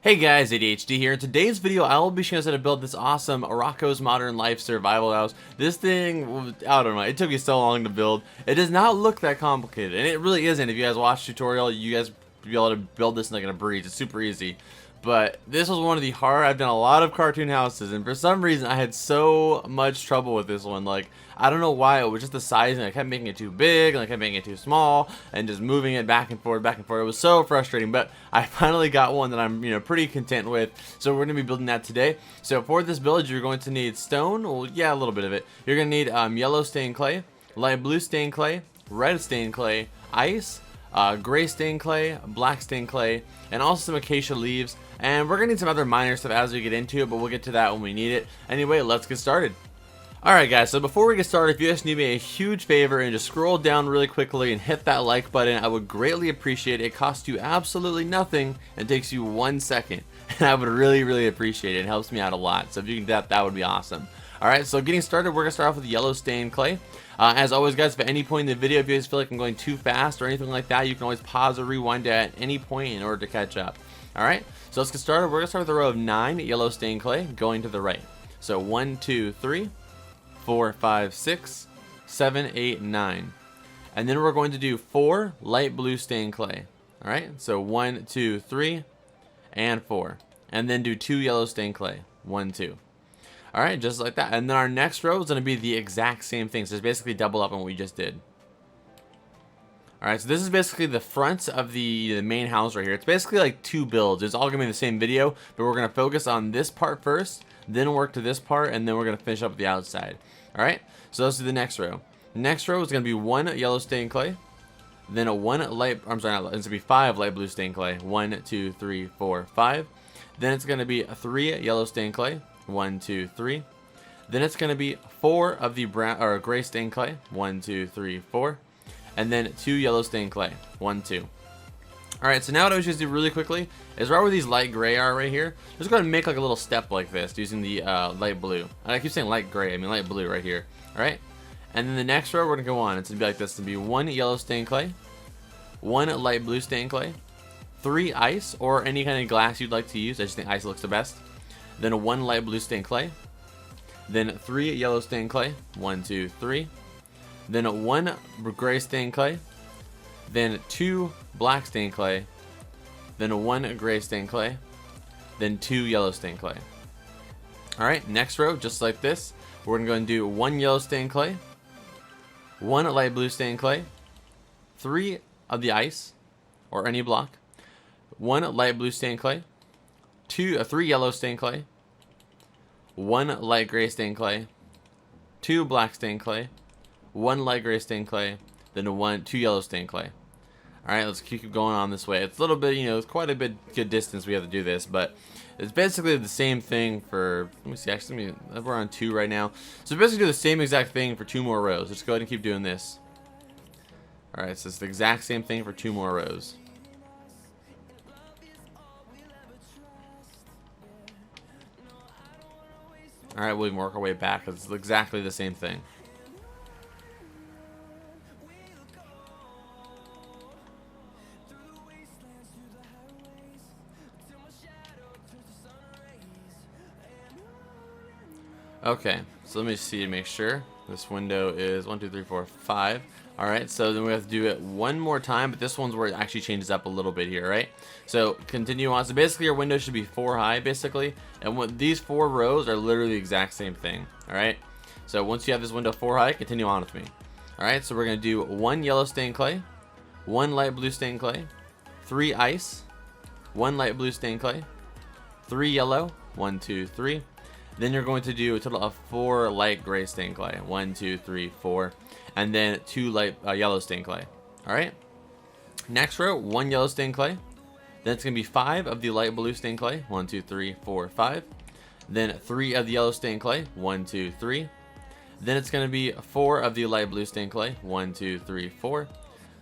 Hey guys, ADHD here. In today's video, I will be showing us how to build this awesome Rocko's Modern Life survival house. This thing, I don't know, it took me so long to build. It does not look that complicated, and it really isn't. If you guys watch the tutorial, you guys will be able to build this in like in a breeze. It's super easy. But this was one of the hard. I've done a lot of cartoon houses, and for some reason, I had so much trouble with this one. Like, I don't know why. It was just the sizing. I kept making it too big, and I kept making it too small, and just moving it back and forth, back and forth. It was so frustrating. But I finally got one that I'm, pretty content with. So we're gonna be building that today. So for this build, you're going to need stone. Well, yeah, a little bit of it. You're gonna need yellow stained clay, light blue stained clay, red stained clay, ice, gray stained clay, black stained clay, and also some acacia leaves. And we're gonna need some other minor stuff as we get into it, but we'll get to that when we need it. Anyway, let's get started. Alright guys, so before we get started, if you guys need me a huge favor and just scroll down really quickly and hit that like button, I would greatly appreciate it. It costs you absolutely nothing and takes you 1 second. And I would really appreciate it. It helps me out a lot. So if you can do that, that would be awesome. Alright, so getting started, we're gonna start off with yellow stained clay. As always guys, if at any point in the video, if you guys feel like I'm going too fast or anything like that, you can always pause or rewind at any point in order to catch up. Alright, so let's get started. We're gonna start with a row of 9 yellow stained clay going to the right. So 1, 2, 3, 4, 5, 6, 7, 8, 9. And then we're going to do 4 light blue stained clay. Alright, so 1, 2, 3, and 4. And then do 2 yellow stained clay. 1, 2. Alright, just like that. And then our next row is going to be the exact same thing. So it's basically double up on what we just did. Alright, so this is basically the front of the main house right here. It's basically like 2 builds. It's all going to be in the same video, but we're going to focus on this part first, then work to this part, and then we're going to finish up with the outside. Alright, so let's do the next row. The next row is going to be 1 yellow stained clay, then a 1 light, it's going to be 5 light blue stained clay. 1, 2, 3, 4, 5. Then it's going to be 3 yellow stained clay. 1, 2, 3. Then it's going to be 4 of the brown or gray stained clay. 1, 2, 3, 4. And then 2 yellow stained clay. 1, 2. Alright, so now what I was just do really quickly is right where these light gray are right here, just go ahead and make like a little step like this using the light blue. And I keep saying light gray, I mean light blue right here. Alright? And then the next row we're going to go on. It's going to be like this. It's going to be 1 yellow stained clay, 1 light blue stained clay, 3 ice or any kind of glass you'd like to use. I just think ice looks the best. Then 1 light blue stained clay, then 3 yellow stained clay. 1, 2, 3. Then 1 gray stained clay, then 2 black stained clay, then 1 gray stained clay, then 2 yellow stained clay. Alright, next row, just like this, we're going to go and do 1 yellow stained clay, 1 light blue stained clay, 3 of the ice, or any block, 1 light blue stained clay, 3 yellow stained clay, 1 light gray stained clay, 2 black stained clay, 1 light gray stained clay, then 2 yellow stained clay. Alright, let's keep going on this way. It's a little bit, it's quite a bit good distance we have to do this, but it's basically the same thing for, let me see, actually, we're on 2 right now. So basically do the same exact thing for 2 more rows. Let's go ahead and keep doing this. Alright, so it's the exact same thing for 2 more rows. Alright, we'll work our way back. It's exactly the same thing. Okay, so let me see to make sure. This window is 1, 2, 3, 4, 5. Alright, so then we have to do it one more time, but this one's where it actually changes up a little bit here, right? So continue on. So basically your window should be 4 high, basically. And what these 4 rows are literally the exact same thing. Alright? So once you have this window 4 high, continue on with me. Alright, so we're going to do 1 yellow stained clay, 1 light blue stained clay, 3 ice, 1 light blue stained clay, 3 yellow, 1, 2, 3. Then you're going to do a total of 4 light gray stained clay. 1, 2, 3, 4. And then 2 light yellow stained clay. Alright? Next row, 1 yellow stained clay. Then it's going to be 5 of the light blue stained clay. 1, 2, 3, 4, 5. Then 3 of the yellow stained clay. 1, 2, 3. Then it's going to be 4 of the light blue stained clay. 1, 2, 3, 4.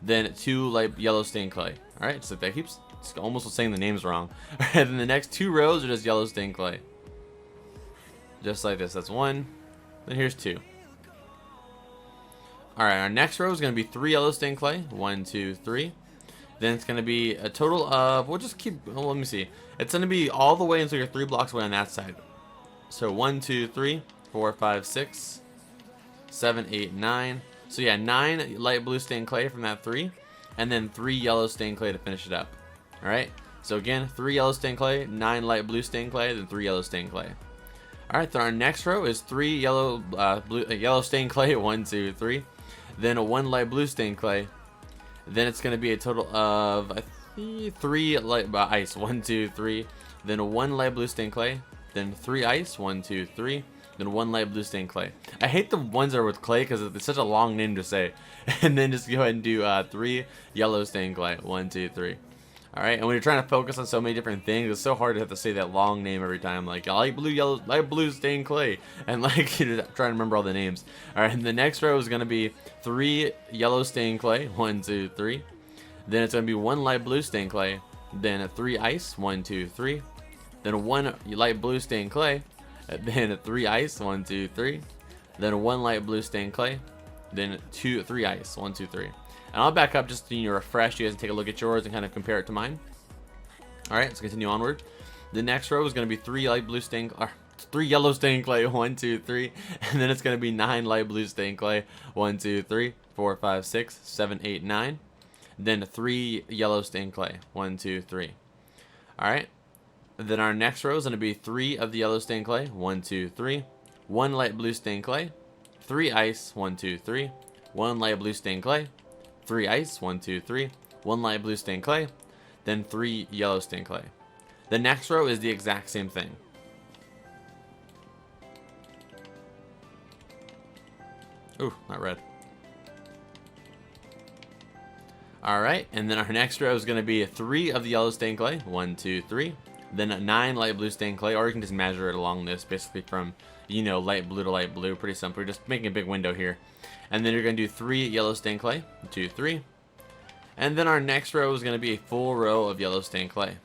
Then 2 light yellow stained clay. Alright, so that keeps almost saying the names wrong. Alright, then the next 2 rows are just yellow stained clay. Just like this. That's 1. Then here's 2. Alright, our next row is going to be 3 yellow stained clay. 1, 2, 3. Then it's going to be a total of, we'll just keep, well, let me see. It's going to be all the way until you're 3 blocks away on that side. So 1, 2, 3, 4, 5, 6, 7, 8, 9. So yeah, 9 light blue stained clay from that 3. And then 3 yellow stained clay to finish it up. Alright, so again, 3 yellow stained clay, 9 light blue stained clay, then 3 yellow stained clay. Alright, then our next row is 3 yellow yellow stained clay, 1, 2, 3. Then a 1 light blue stained clay. Then it's going to be a total of, I think, 3 light ice, 1, 2, 3. Then a 1 light blue stained clay. Then 3 ice, 1, 2, 3. Then 1 light blue stained clay. I hate the ones that are with clay because it's such a long name to say. And then just go ahead and do 3 yellow stained clay, 1, 2, 3. Alright, and when you're trying to focus on so many different things, it's so hard to have to say that long name every time, like light blue, yellow, light blue stained clay, and like you're trying to remember all the names. Alright, and the next row is going to be 3 yellow stained clay, 1, 2, 3. Then it's going to be 1 light blue stained clay, then 3 ice, 1, 2, 3. Then 1 light blue stained clay, then 3 ice, 1, 2, 3. Then 1 light blue stained clay, then 3 ice, 1, 2, 3. And I'll back up just to refresh you guys and take a look at yours and kind of compare it to mine. Alright, let's continue onward. The next row is going to be 3 light blue stained clay, 3 yellow stained clay, 1, 2, 3. And then it's going to be 9 light blue stained clay, 1, 2, 3, 4, 5, 6, 7, 8, 9. Then 3 yellow stained clay, 1, 2, 3. Alright. Then our next row is going to be 3 of the yellow stained clay, 1, 2, 3. 1 light blue stained clay, 3 ice, 1, 2, 3. 1 light blue stained clay, 3 ice, 1, 2, 3. 1 light blue stained clay, then 3 yellow stained clay. The next row is the exact same thing. Ooh, not red. Alright, and then our next row is going to be 3 of the yellow stained clay, 1, 2, 3. Then 9 light blue stained clay, or you can just measure it along this, basically from, light blue to light blue. Pretty simple. You're just making a big window here. And then you're going to do 3 yellow stained clay, 2, 3. And then our next row is going to be a full row of yellow stained clay.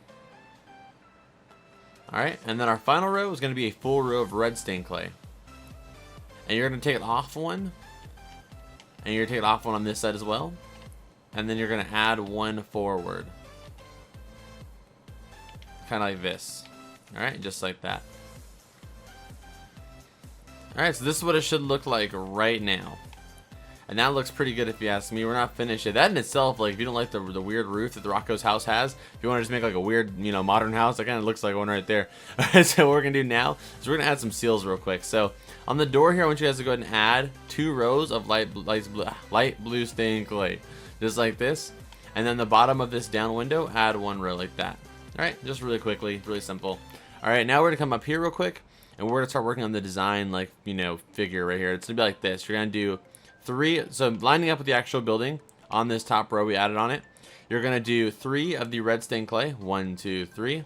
Alright, and then our final row is going to be a full row of red stained clay. And you're going to take it off one. And you're going to take it off one on this side as well. And then you're going to add 1 forward. Kind of like this. Alright, just like that. Alright, so this is what it should look like right now. And that looks pretty good if you ask me. We're not finished yet. That in itself, like, if you don't like the weird roof that the Rocko's house has, if you want to just make like a weird, modern house, that kind of looks like one right there. Alright, so what we're going to do now is we're going to add some seals real quick. So, on the door here, I want you guys to go ahead and add 2 rows of light blue stained clay. Just like this. And then the bottom of this down window, add 1 row like that. Alright, just really quickly, really simple. Alright, now we're going to come up here real quick, and we're going to start working on the design, like, figure right here. It's going to be like this. You're going to do 3, so lining up with the actual building on this top row we added on it. You're going to do 3 of the red stained clay, 1, 2, 3.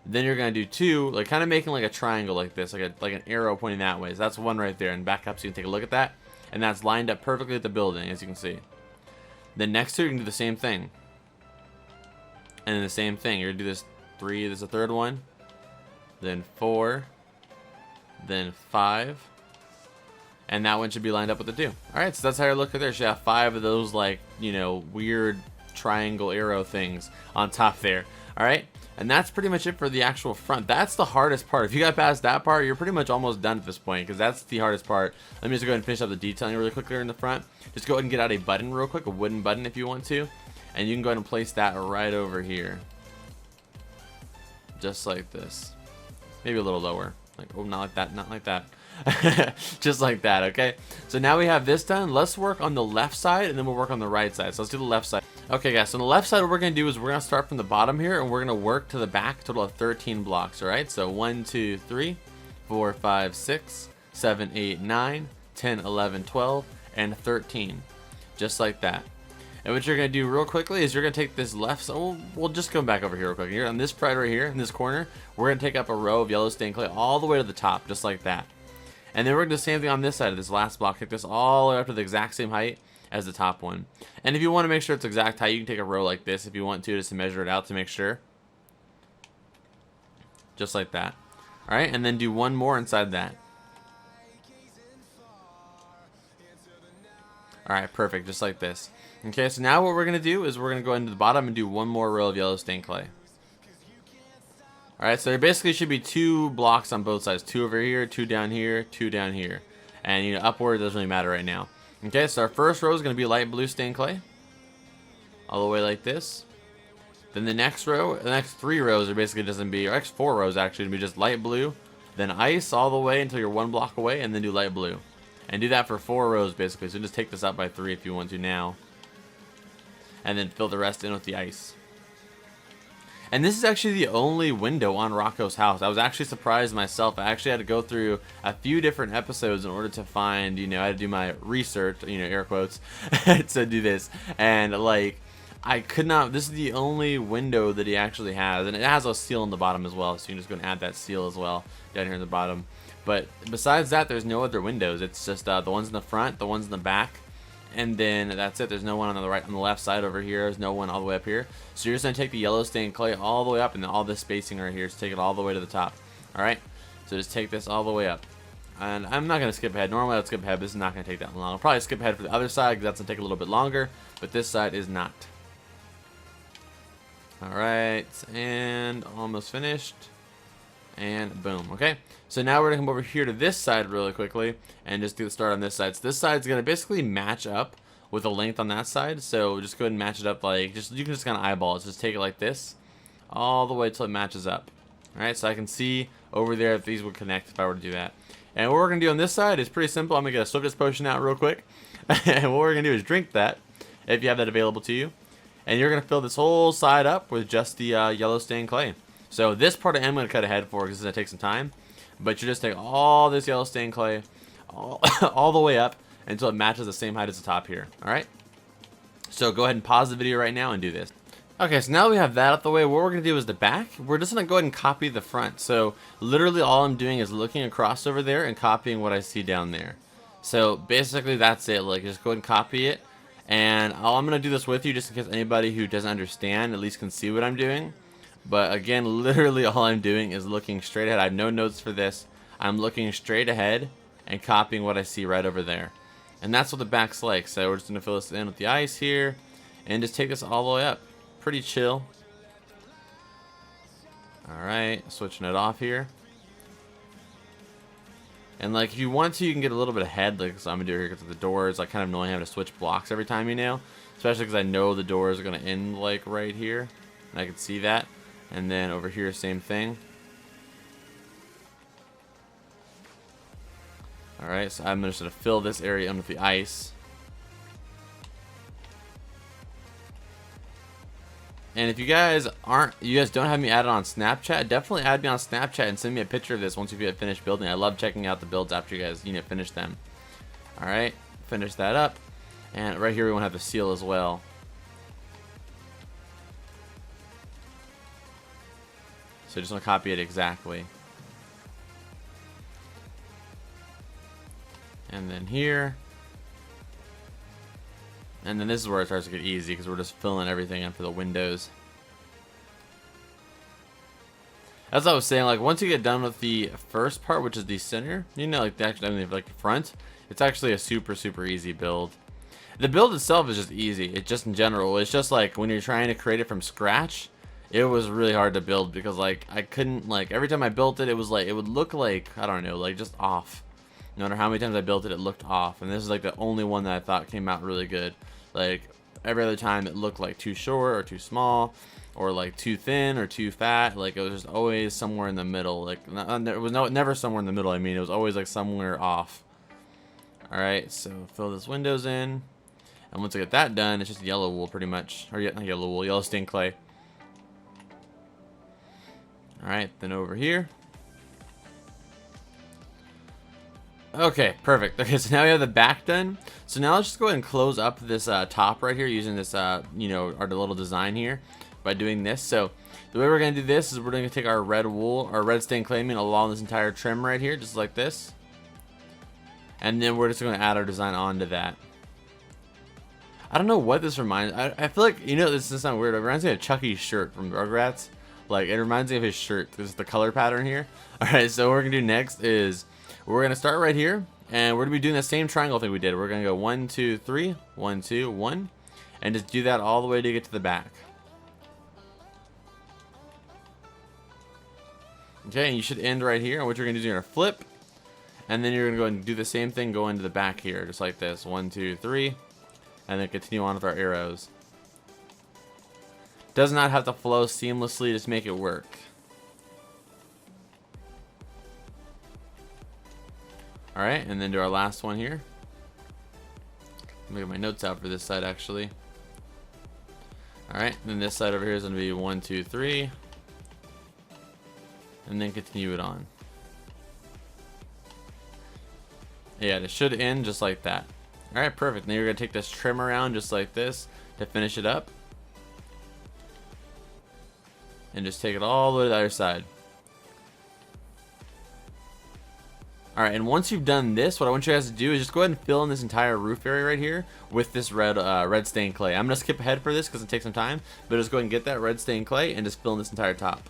Then you're going to do 2, like kind of making like a triangle like this, like an arrow pointing that way. So that's 1 right there, and back up so you can take a look at that. And that's lined up perfectly with the building, as you can see. Then next to it, you can do the same thing. And then the same thing. You're going to do this 3, there's a third one. Then 4. Then 5. And that one should be lined up with the 2. Alright, so that's how you look at there. You should have 5 of those, like, weird triangle arrow things on top there. Alright, and that's pretty much it for the actual front. That's the hardest part. If you got past that part, you're pretty much almost done at this point, because that's the hardest part. Let me just go ahead and finish up the detailing really quickly in the front. Just go ahead and get out a button real quick, a wooden button if you want to. And you can go ahead and place that right over here. Just like this. Maybe a little lower. Like, oh, not like that, not like that. Just like that, okay? So now we have this done. Let's work on the left side, and then we'll work on the right side. So let's do the left side. Okay, guys, so on the left side, what we're going to do is we're going to start from the bottom here, and we're going to work to the back, total of 13 blocks, all right? So 1, 2, 3, 4, 5, 6, 7, 8, 9, 10, 11, 12, and 13. Just like that. And what you're going to do real quickly is you're going to take this left side. We'll just come back over here real quick. Here on this side right here, in this corner, we're going to take up a row of yellow stained clay all the way to the top, just like that. And then we're going to do the same thing on this side of this last block. Take this all the way up to the exact same height as the top one. And if you want to make sure it's exact height, you can take a row like this if you want to, just to measure it out to make sure. Just like that. Alright, and then do 1 more inside that. Alright, perfect, just like this. Okay, so now what we're going to do is we're going to go into the bottom and do one more row of yellow stained clay. Alright, so there basically should be 2 blocks on both sides. 2 over here, 2 down here, 2 down here. And, you know, upward doesn't really matter right now. Okay, so our first row is going to be light blue stained clay. All the way like this. Then the next row, the next 3 rows are basically just going to be, or next 4 rows actually, going to be just light blue. Then ice all the way until you're 1 block away, and then do light blue. And do that for 4 rows basically. So just take this up by 3 if you want to now. And then fill the rest in with the ice. And this is actually the only window on Rocko's house. I was actually surprised myself. I actually had to go through a few different episodes in order to find, you know, I had to do my research, you know, air quotes, to do this. And like, I could not, this is the only window that he actually has. And it has a seal in the bottom as well. So you can just go and add that seal as well down here in the bottom. But besides that, there's no other windows. It's just the ones in the front, the ones in the back. And then that's it. There's no one on the right, on the left side over here. There's no one all the way up here. So you're just gonna take the yellow stained clay all the way up, and then all this spacing right here. Just take it all the way to the top. All right. So just take this all the way up. And I'm not gonna skip ahead. Normally I'd skip ahead, but this is not gonna take that long. I'll probably skip ahead for the other side because that's gonna take a little bit longer. But this side is not. All right, and almost finished. And boom. Okay, so now we're gonna come over here to this side really quickly and just do the start on this side. So this side's gonna basically match up with the length on that side. So just go ahead and match it up, like you can just kind of eyeball it. Just take it like this all the way till it matches up. All right, so I can see over there if these would connect if I were to do that. And what we're gonna do on this side is pretty simple. I'm gonna get a swiftness potion out real quick, and what we're gonna do is drink that if you have that available to you, and you're gonna fill this whole side up with just the yellow stained clay. So this part I am going to cut ahead for because it's going to take some time. But you just take all this yellow stained clay all the way up until it matches the same height as the top here. Alright? So go ahead and pause the video right now and do this. Okay, so now that we have that out the way, what we're going to do is the back. We're just going to go ahead and copy the front. So literally all I'm doing is looking across over there and copying what I see down there. So basically that's it. Like, just go ahead and copy it. And I'm going to do this with you just in case anybody who doesn't understand at least can see what I'm doing. But again, literally all I'm doing is looking straight ahead. I have no notes for this. I'm looking straight ahead and copying what I see right over there. And that's what the back's like. So we're just going to fill this in with the ice here and just take this all the way up. Pretty chill. Alright, switching it off here. And like if you want to, you can get a little bit ahead, like so I'm going to do here because of the doors. I kind of annoying having to switch blocks every time, you know. Especially because I know the doors are going to end like right here. And I can see that. And then over here, same thing. Alright, so I'm just going to fill this area in with the ice. And if you guys don't have me added on Snapchat, definitely add me on Snapchat and send me a picture of this once you get finished building. I love checking out the builds after you guys, finish them. Alright, finish that up. And right here we want to have the seal as well. So just want to copy it exactly. And then here. And then this is where it starts to get easy because we're just filling everything in for the windows. As I was saying, like once you get done with the first part, which is the center, like the front, it's actually a super easy build. The build itself is just easy. It's just in general, it's just like when you're trying to create it from scratch, it was really hard to build because like I couldn't, like every time I built it, it was like it would look like, I don't know, like just off. No matter how many times I built it, it looked off. And this is like the only one that I thought came out really good. Like every other time it looked like too short or too small or like too thin or too fat. Like it was just always somewhere in the middle. Like it was never somewhere in the middle. I mean, it was always like somewhere off. All right, so fill this windows in. And once I get that done, it's just yellow wool pretty much. Or not yellow wool, yellow stained clay. Alright, then over here. Okay, perfect. Okay, so now we have the back done. So now let's just go ahead and close up this top right here using this, our little design here by doing this. So the way we're going to do this is we're going to take our red wool, our red stained clay along this entire trim right here, just like this. And then we're just going to add our design onto that. I don't know what this reminds. I feel like, this is not weird. It reminds me of Chucky's shirt from Rugrats. Like, it reminds me of his shirt. This is the color pattern here. Alright, so what we're going to do next is we're going to start right here. And we're gonna be doing the same triangle thing we did. We're gonna go 1, 2, 3, 1, 2, 1, and just do that all the way to get to the back. Okay, and you should end right here. And what you're gonna do is you're gonna flip, and then you're gonna go and do the same thing, go into the back here, just like this. 1, 2, 3, and then continue on with our arrows. Does not have to flow seamlessly, just make it work. Alright, and then do our last one here. Let me get my notes out for this side actually. Alright, then this side over here is going to be 1, 2, 3. And then continue it on. Yeah, it should end just like that. Alright, perfect. Now you're going to take this trim around just like this to finish it up. And just take it all the way to the other side. Alright, and once you've done this, what I want you guys to do is just go ahead and fill in this entire roof area right here with this red stained clay. I'm going to skip ahead for this because it takes some time, but just go ahead and get that red stained clay and just fill in this entire top.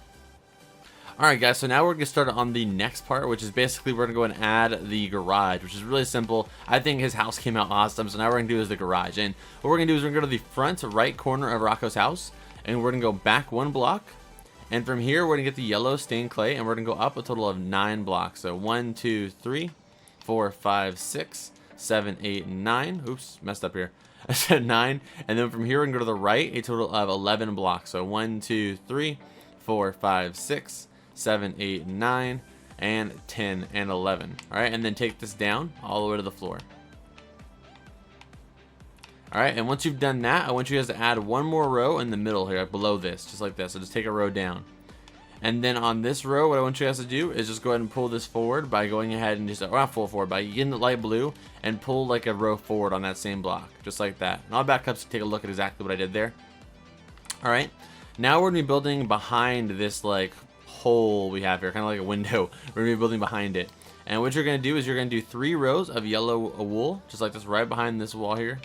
Alright guys, so now we're going to start on the next part, which is basically we're going to go and add the garage, which is really simple. I think his house came out awesome, so now what we're going to do is the garage. And what we're going to do is we're going to go to the front right corner of Rocko's house, and we're going to go back 1 block. And from here, we're going to get the yellow stained clay, and we're going to go up a total of 9 blocks. So 1, 2, 3, 4, 5, 6, 7, 8, 9. Oops, messed up here. I said 9. And then from here, we can go to the right, a total of 11 blocks. So 1, 2, 3, 4, 5, 6, 7, 8, 9, and 10, and 11. All right, and then take this down all the way to the floor. Alright, and once you've done that, I want you guys to add 1 more row in the middle here, below this, just like this. So just take a row down. And then on this row, what I want you guys to do is just go ahead and pull this forward by going ahead and just, or not full forward, by getting the light blue and pull like a row forward on that same block, just like that. And I'll back up to take a look at exactly what I did there. Alright, now we're going to be building behind this like hole we have here, kind of like a window. We're going to be building behind it. And what you're going to do is you're going to do 3 rows of yellow wool, just like this, right behind this wall here.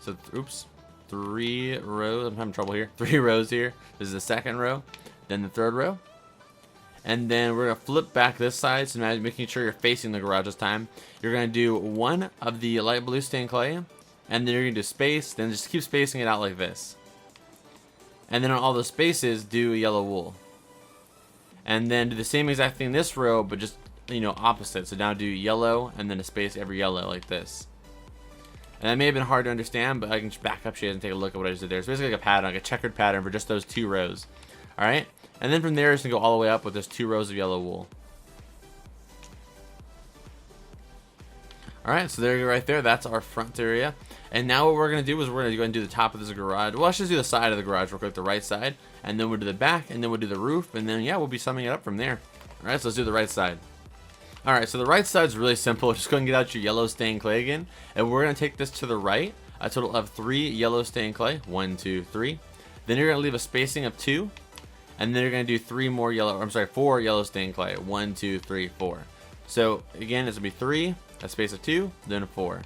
So, oops, 3 rows. I'm having trouble here. 3 rows here. This is the second row, then the third row. And then we're going to flip back this side, so now making sure you're facing the garage this time. You're going to do 1 of the light blue stained clay, and then you're going to do space, then just keep spacing it out like this. And then on all the spaces, do yellow wool. And then do the same exact thing in this row, but just, you know, opposite. So now do yellow, and then a space every yellow like this. And that may have been hard to understand, but I can just back up shades and take a look at what I just did there. It's basically like a pattern, like a checkered pattern for just those 2 rows. Alright? And then from there, it's going to go all the way up with just 2 rows of yellow wool. Alright, so there you go right there. That's our front area. And now what we're going to do is we're going to go and do the top of this garage. Well, let's just do the side of the garage real quick, the right side. And then we'll do the back, and then we'll do the roof. And then, yeah, we'll be summing it up from there. Alright, so let's do the right side. Alright, so the right side is really simple. Just go and get out your yellow stained clay again. And we're going to take this to the right. A total of 3 yellow stained clay. 1, 2, 3. Then you're going to leave a spacing of 2. And then you're going to do 4 yellow stained clay. 1, 2, 3, 4. So, again, this will be 3, a space of 2, then a 4.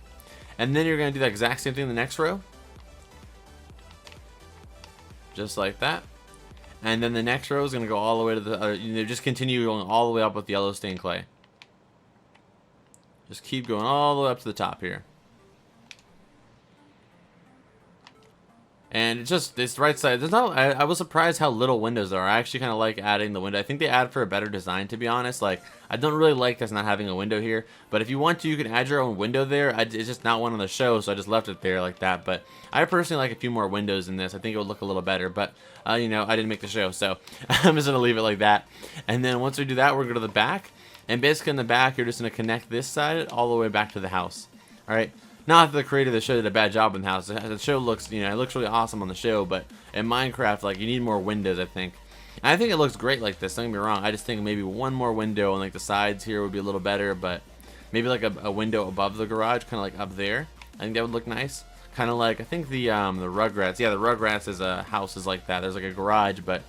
And then you're going to do the exact same thing in the next row. Just like that. And then the next row is going to go all the way to the, just continue going all the way up with yellow stained clay. Just keep going all the way up to the top here. And it's just this right side. There's not. I was surprised how little windows there are. I actually kind of like adding the window. I think they add for a better design, to be honest. Like, I don't really like us not having a window here. But if you want to, you can add your own window there. It's just not one on the show, so I just left it there like that. But I personally like a few more windows in this. I think it would look a little better. But you know, I didn't make the show, so I'm just gonna leave it like that. And then once we do that, we're gonna go to the back. And basically in the back, you're just gonna connect this side all the way back to the house. All right. Not that the creator of the show did a bad job in the house. The show looks, you know, it looks really awesome on the show, but in Minecraft, like, you need more windows, I think. And I think it looks great like this, don't get me wrong. I just think maybe one more window on, like, the sides here would be a little better, but maybe, like, a window above the garage, kind of, like, up there. I think that would look nice. Kind of like, I think the Rugrats, yeah, the Rugrats' house is like that. There's, like, a garage, but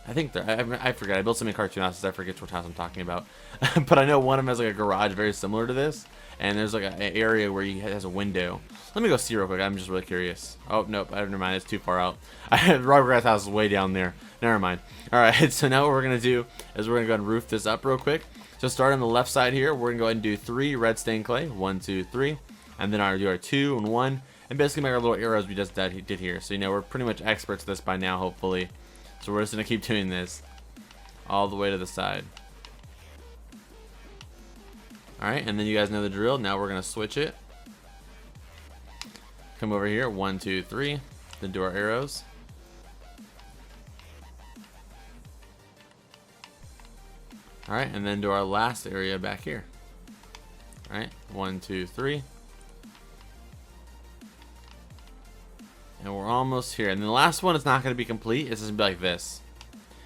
I think they're, I forget. I built so many cartoon houses, I forget which house I'm talking about. But I know one of them has like a garage very similar to this, and there's like an area where he has a window. Let me go see real quick. I'm just really curious. Oh nope, never mind. It's too far out. Robert house is way down there. Never mind. All right. So now what we're gonna do is we're gonna go ahead and roof this up real quick. So start on the left side here. We're gonna go ahead and do 3 red stained clay. 1, 2, 3, and then do our 2 and 1, and basically make our little arrows we just did here. So you know we're pretty much experts at this by now, hopefully. So we're just gonna keep doing this all the way to the side. All right, and then you guys know the drill. Now we're gonna switch it. Come over here, 1, 2, 3. Then do our arrows. All right, and then do our last area back here. All right, 1, 2, 3. And we're almost here. And then the last one is not going to be complete. It's just going to be like this.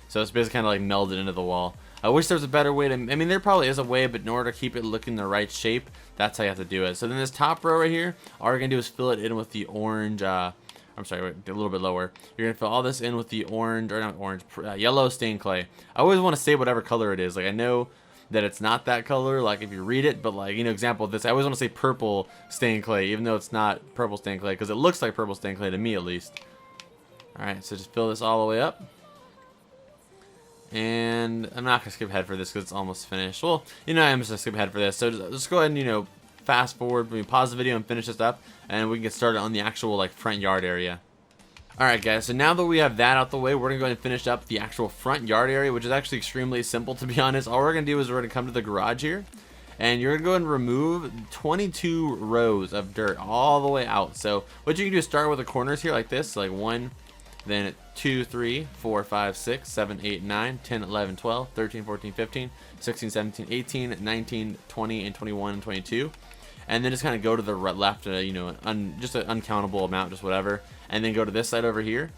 So it's basically kind of like melded into the wall. I wish there was a better way to... I mean, there probably is a way, but in order to keep it looking the right shape, that's how you have to do it. So then this top row right here, all we're going to do is fill it in with the orange... I'm sorry, wait, a little bit lower. You're going to fill all this in with the orange, or not orange, yellow stained clay. I always want to say whatever color it is. Like, I know that it's not that color, like if you read it, but like, you know, example of this, I always want to say purple stained clay, even though it's not purple stained clay, because it looks like purple stained clay to me at least. Alright, so just fill this all the way up. And I'm not going to skip ahead for this because it's almost finished. Well, you know, I'm just going to skip ahead for this. So just go ahead and, you know, fast forward, pause the video and finish this up, and we can get started on the actual like front yard area. Alright guys, so now that we have that out the way, we're going to go ahead and finish up the actual front yard area, which is actually extremely simple, to be honest. All we're going to do is we're going to come to the garage here, and you're going to go ahead and remove 22 rows of dirt all the way out. So what you can do is start with the corners here like this, so like 1, then 2, 3, 4, 5, 6, 7, 8, 9, 10, 11, 12, 13, 14, 15, 16, 17, 18, 19, 20, and 21, and 22. And then just kind of go to the left, you know, just an uncountable amount, just whatever. And then go to this side over here.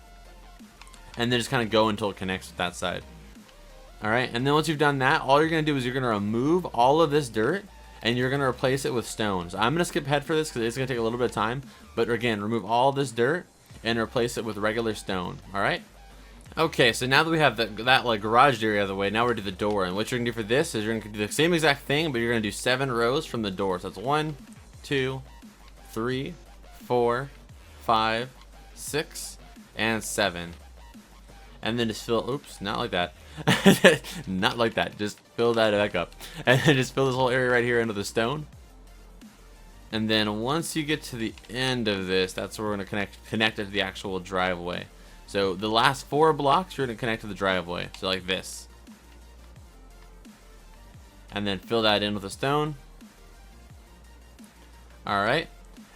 And then just kind of go until it connects with that side. Alright, and then once you've done that, all you're going to do is you're going to remove all of this dirt. And you're going to replace it with stones. I'm going to skip ahead for this because it's going to take a little bit of time. But again, remove all this dirt and replace it with regular stone. Alright? Okay, so now that we have that like garage area out of the way, now we're to the door. And what you're going to do for this is you're going to do the same exact thing, but you're going to do 7 rows from the door. So that's 1, 2, 3, 4, 5, 6, and 7. And then just fill, oops, not like that. Not like that. Just fill that back up. And then just fill this whole area right here into the stone. And then once you get to the end of this, that's where we're going to connect it to the actual driveway. So the last 4 blocks, you're going to connect to the driveway. So like this. And then fill that in with a stone. Alright.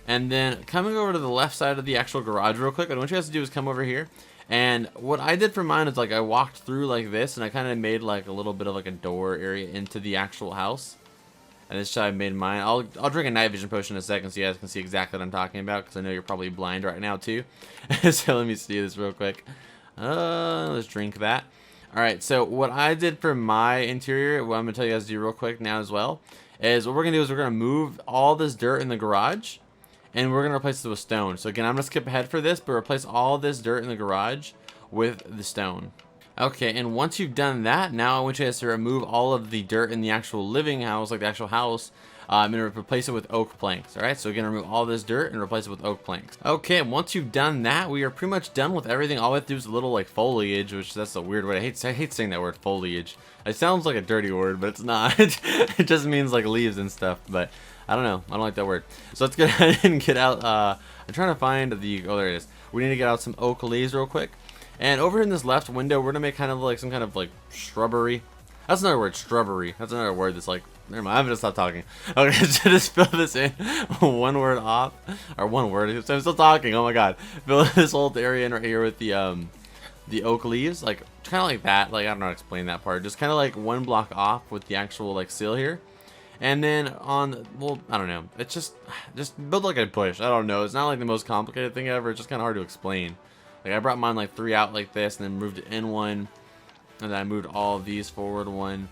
And then coming over to the left side of the actual garage real quick, and what you guys to do is come over here. And what I did for mine is like I walked through like this, and I kind of made like a little bit of like a door area into the actual house. And this is how I made mine. I'll drink a night vision potion in a second so you guys can see exactly what I'm talking about, because I know you're probably blind right now too. So let me see this real quick. Let's drink that. Alright, so what I did for my interior, what I'm going to tell you guys to do real quick now as well, is what we're going to do is we're going to move all this dirt in the garage, and we're going to replace it with stone. So again, I'm going to skip ahead for this, but replace all this dirt in the garage with the stone. Okay, and once you've done that, now I want you guys to remove all of the dirt in the actual living house, like the actual house, and replace it with oak planks. Alright, so again, remove all this dirt and replace it with oak planks. Okay, once you've done that, we are pretty much done with everything. All we have to do is a little like foliage, which that's a weird word. I hate saying that word, foliage. It sounds like a dirty word, but it's not. It just means like leaves and stuff, but I don't know. I don't like that word. So let's go ahead and get out. I'm trying to find the, oh, there it is. We need to get out some oak leaves real quick. And over in this left window, we're gonna make kind of like some kind of like shrubbery. That's another word, shrubbery. That's another word that's like, never mind, I'm gonna stop talking. Okay, so just fill this in, one word off, or one word. I'm still talking. Oh my god, fill this whole area in right here with the oak leaves, like kind of like that. Like I don't know how to explain that part. Just kind of like 1 block off with the actual like seal here. And then on, well, I don't know. It's just build like a bush. I don't know. It's not like the most complicated thing ever. It's just kind of hard to explain. Like I brought mine like 3 out like this, and then moved it in 1, and then I moved all of these forward 1.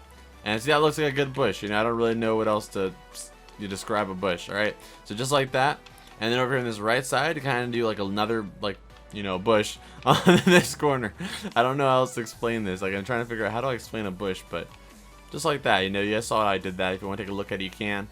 And see, that looks like a good bush. You know, I don't really know what else to describe a bush. All right, so just like that. And then over here on this right side, to kind of do like another like you know, bush on this corner. I don't know how else to explain this. Like, I'm trying to figure out how do I explain a bush, but just like that, you know, you guys saw I did that. If you want to take a look at it, you can.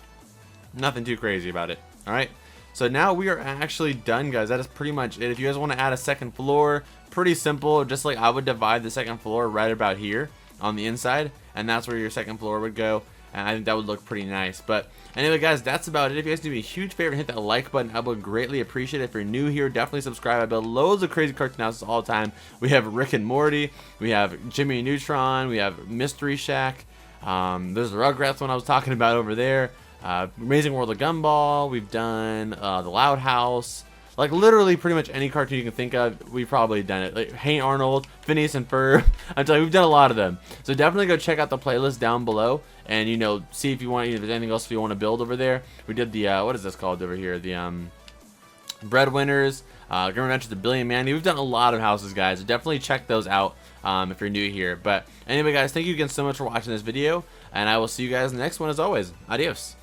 Nothing too crazy about it. All right. So now we are actually done, guys. That is pretty much it. If you guys want to add a second floor, pretty simple. Just like I would divide the second floor right about here on the inside, and that's where your second floor would go. And I think that would look pretty nice. But anyway, guys, that's about it. If you guys do me a huge favor and hit that like button, I would greatly appreciate it. If you're new here, definitely subscribe. I build loads of crazy cartoon houses all the time. We have Rick and Morty. We have Jimmy Neutron. We have Mystery Shack. There's the Rugrats one I was talking about over there. Amazing World of Gumball. We've done the Loud House. Like literally pretty much any cartoon you can think of, we've probably done it. Like Hey Arnold, Phineas and Ferb. I'm telling you, we've done a lot of them. So definitely go check out the playlist down below, and you know, see if you want, if there's anything else if you want to build over there. We did the what is this called over here? The Breadwinners, Grim Adventures of Billy and Mandy. We've done a lot of houses, guys. So definitely check those out if you're new here. But anyway, guys, thank you again so much for watching this video, and I will see you guys in the next one as always. Adios.